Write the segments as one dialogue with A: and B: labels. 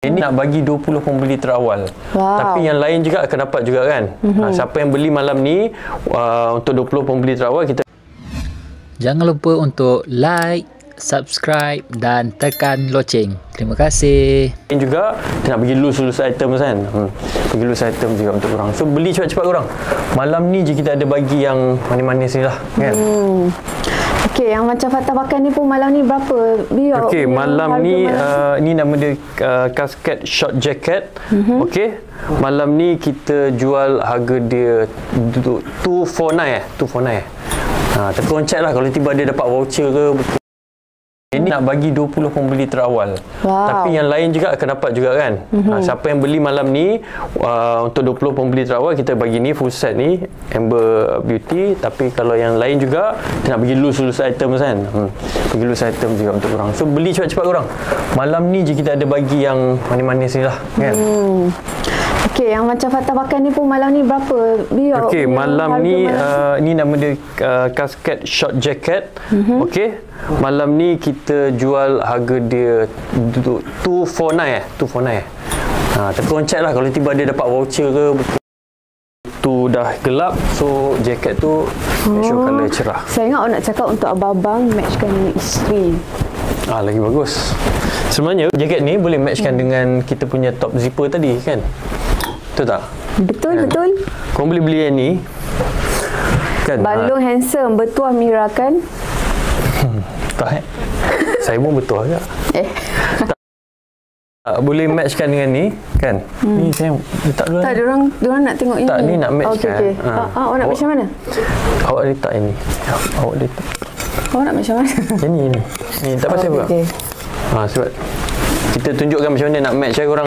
A: Ini nak bagi 20 pembeli terawal. Tapi yang lain juga akan dapat juga kan. Siapa yang beli malam ni untuk 20 pembeli terawal kita.
B: Jangan lupa untuk like, subscribe dan tekan loceng. Terima kasih.
A: Ini juga kita nak bagi loose item kan. Bagi loose item juga untuk korang. So beli cepat-cepat korang. Malam ni je kita ada bagi yang manis-manis ni lah kan.
C: Okey, yang macam Fatah pakai ni pun malam ni berapa?
A: Okey, malam ni ni nama dia casket short jacket. Okey. Malam ni kita jual harga dia 249 249. Tapi korang check lah kalau tiba dia dapat voucher ke. Ini nak bagi 20 pembeli terawal. Tapi yang lain juga akan dapat juga kan. Siapa yang beli malam ni untuk 20 pembeli terawal kita bagi ni full set ni Amber Beauty. Tapi kalau yang lain juga kita nak bagi loose item kan. Bagi loose item juga untuk korang. So beli cepat-cepat korang. Malam ni je kita ada bagi yang manis-manis ni lah kan.
C: Okey, yang macam Fatah pakai ni pun malam ni berapa?
A: Okey, malam ni ni nama dia casket short jacket. Okey. Malam ni kita jual harga dia 249 Tapi korang check lah kalau tiba dia dapat voucher ke. Tu dah gelap, so jaket tu make sure colour cerah.
C: Saya ingat awak nak cakap untuk abang-abang matchkan dengan isteri.
A: Lagi bagus. Sebenarnya jaket ni boleh matchkan dengan kita punya top zipper tadi kan. Betul tak?
C: Betul.
A: Korang boleh beli yang ni kan.
C: Balung handsome, bertuah Mira kan?
A: Tak saya pun betul agak. Boleh matchkan dengan ni kan. Ni saya letak dulu.
C: Tak, diorang nak tengok ini.
A: Tak, ni nak matchkan.
C: Okey. Awak nak macam mana?
A: Awak letak ini. Awak letak.
C: Awak nak macam mana?
A: Ini. Ni tak pasal apa.
C: Okey.
A: Sebab kita tunjukkan macam mana nak match korang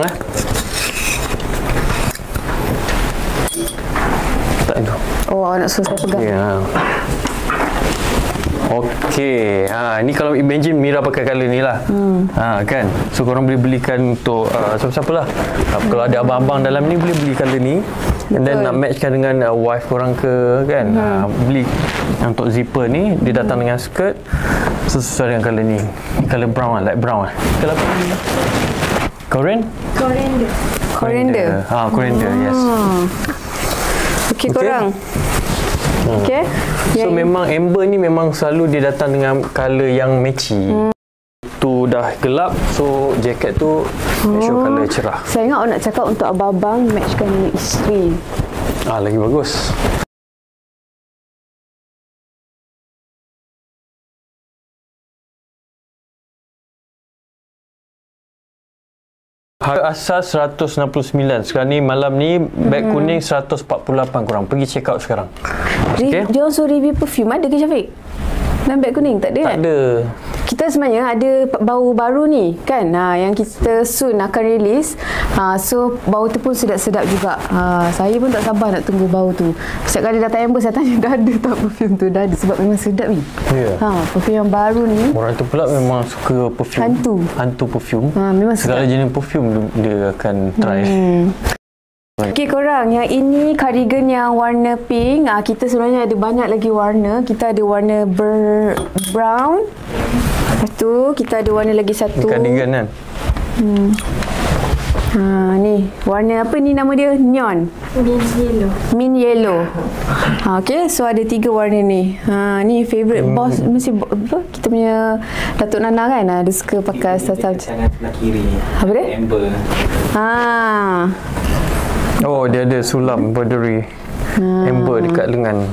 A: Tak tu.
C: Awak nak suruh saya pegang.
A: Ya. Okey, ni kalau imagine Mira pakai colour ni lah. Kan. So korang boleh belikan untuk siapa-siapa lah. Kalau ada abang-abang dalam ni boleh beli colour ni. And then nak matchkan dengan wife korang ke kan. Beli yang untuk zipper ni, dia datang dengan skirt sesuai dengan colour ni. Colour brown lah, light brown lah. Colour apa ni? Coriander, yes.
C: Okey, korang. Okey.
A: So memang Amber ni memang selalu dia datang dengan colour yang matchy. Tu dah gelap, so jaket tu make sure colour cerah.
C: Saya ingat awak nak cakap untuk abang-abang matchkan dengan isteri.
A: Lagi bagus. Harga asas 169. Sekarang ni malam ni beg kuning 148 korang. Pergi check out sekarang.
C: Dia orang suruh review perfume ada ke Syafiq? Dan beg kuning tak ada kan?
A: Tak ada.
C: Kita sebenarnya ada bau baru ni kan, yang kita soon akan release. So bau tu pun sedap-sedap juga. Saya pun tak sabar nak tunggu bau tu. Setiap kali datang Amber saya tanya dah ada tak perfume tu. Dah ada sebab memang sedap ni. Perfume yang baru ni.
A: Orang tu pula memang suka perfume. Hantu perfume.
C: Memang
A: segala
C: sedap.
A: jenis perfume dia akan try.
C: Okey korang, yang ini cardigan yang warna pink. Kita sebenarnya ada banyak lagi warna. Kita ada warna brown. Lepas tu kita ada warna lagi satu.
A: Ini cardigan kan?
C: Ni warna apa ni nama dia? Neon. Mint yellow. Okey, so ada 3 warna ni. Ni favourite boss mesti kita punya Datuk Nana kan. Dia suka pakai style
B: Tangan sebelah kiri.
C: Apa dia?
B: Amber.
A: Oh, dia ada sulam embroidery Amber dekat lengan.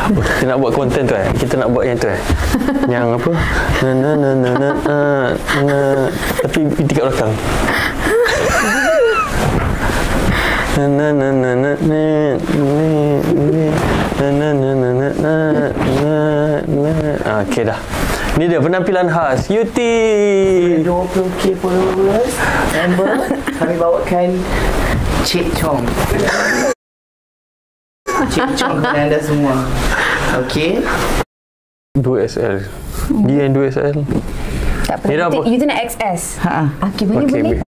A: Kita nak buat konten tu kita nak buat yang tu yang apa? Tapi binti kat belakang. Okey dah. Ni dia penampilan khas Yuti.
D: 20k followers. Member kami bawakan Cik Chong. Cik Chong kepada anda semua. Okey.
A: 2XL. Dia yang 2XL.
C: Tak
A: Ni dah
C: apa.
A: apa?
C: You tu nak XS. Okey, boleh.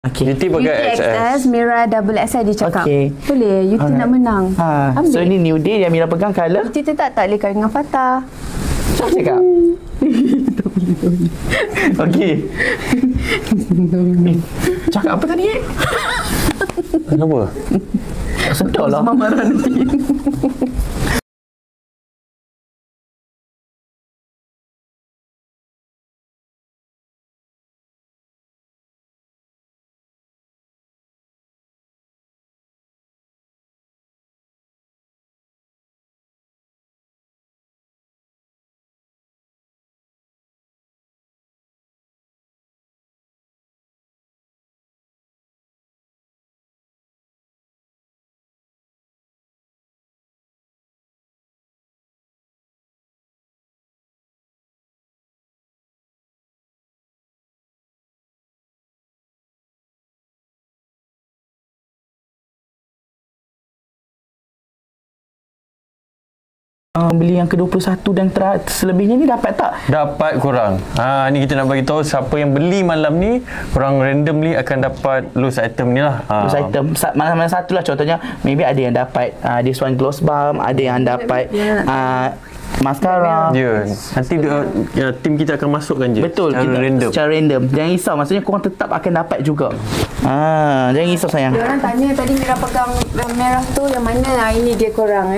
D: Okey.
A: Yuti pakai XS.
C: Mira double XL dia cakap.
D: Okey.
C: Boleh, you tu nak menang. Ambil.
D: So ni new day yang Mira pegang colour.
C: Kita tak boleh kau dengan Fatah.
D: Siapa cakap? Okey. Cakap apa tadi?
A: Kenapa?
D: Sedar lah.
C: Marah nanti.
D: Beli yang ke-21 dan selebihnya ni dapat tak?
A: Dapat korang. Ni kita nak bagi tahu siapa yang beli malam ni, korang randomly akan dapat loose item ni lah.
D: Loose item. Mana-mana satu lah, contohnya maybe ada yang dapat this one gloss balm, ada yang dapat mascara.
A: Ya. Nanti tim kita akan masukkan je.
D: Betul, secara random. Jangan risau, maksudnya korang tetap akan dapat juga. Jangan risau sayang.
C: Dia orang tanya tadi Mira pegang merah tu yang mana? Ini dia korang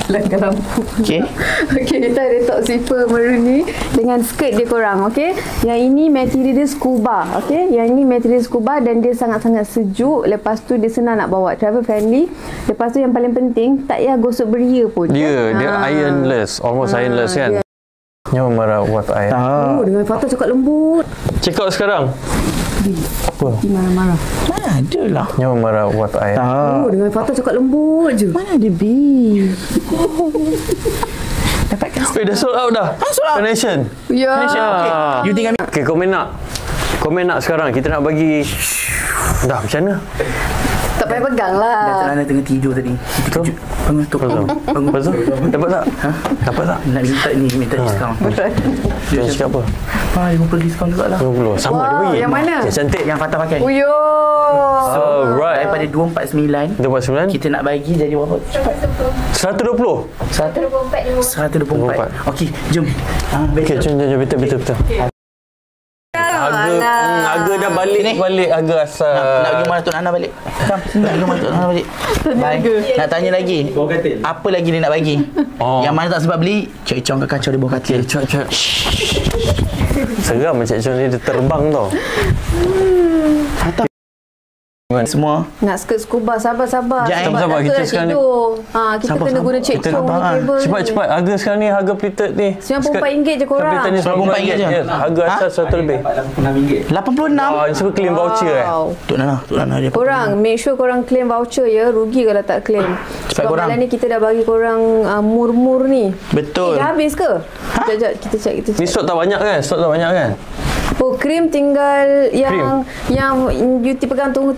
C: belakang lampu.
D: Okey.
C: Okey, kita ada top zipper maroon ni dengan skirt dia korang, okey. Yang ini material dia scuba, okey. Yang ini material scuba dan dia sangat-sangat sejuk. Lepas tu dia senang nak bawa, travel friendly. Lepas tu yang paling penting, tak payah gosok beria pun.
A: Dia ironless, almost ironless kan. Nyawa marah what I.
C: Dengan Fatah cakap lembut.
A: Check out sekarang. Apa?
C: Dia marah-marah.
D: Mana ada lah.
A: Nyawa marah what I.
C: Dengan Fatah cakap lembut je.
D: Mana ada B? Dapatkan.
A: Dah sold out dah.
D: Sold out.
A: Carnation.
C: Ya.
D: Okay. You tinggal.
A: Okay, komen nak sekarang. Kita nak bagi. Dah, macam mana?
C: Tak payah pegang lah.
D: Datuk tengah tidur tadi.
A: Betul?
D: Bangun tu.
A: Bangun. Betul? Dapat tak? Dapat tak?
D: Nak minta diskaun.
A: Dia cakap apa?
D: 50 diskaun juga lah.
A: 50. Sama dia bagi.
C: Yang mana?
A: Yang cantik.
D: Yang Fatah pakai.
C: Uyo.
D: So,
A: Alright.
D: daripada 249,
A: 249.
D: kita nak bagi jadi berapa? Cepat.
A: 120.
D: 124. Okey, jom.
A: Okey, jom. Betul. Harga dah balik harga asal.
D: Nak pergi mana Tok Nana balik? Nak pergi mana Tok Nana balik? Nak tanya lagi. Apa lagi dia nak bagi? Yang mana tak sempat beli, Cik Chong kat kacau di bawah katil.
A: Cok. Seram Cik Chong ni, dia terbang tau.
D: Semua.
C: Nak skirt scuba, sabar.
A: Sabar, kita sekarang ni.
C: Kita kena guna Cik Chong ni kabel.
A: Cepat. Harga sekarang ni, harga pleated ni.
C: RM94 je korang.
A: Pleated ni
D: RM94 je.
A: Yes, harga asal 100 lebih.
D: 86.
A: Semua claim voucher
D: Tok Nana dia.
C: Korang make sure korang claim voucher ya. Rugi kalau tak claim.
D: Cepat
C: Sebab
D: korang.
C: malam ni kita dah bagi korang mur-mur ni.
D: Betul.
C: Dah habis ke? Sekejap kita check.
A: Ni stok tak banyak kan?
C: Oh, krim tinggal yang Beauty pegang tunggu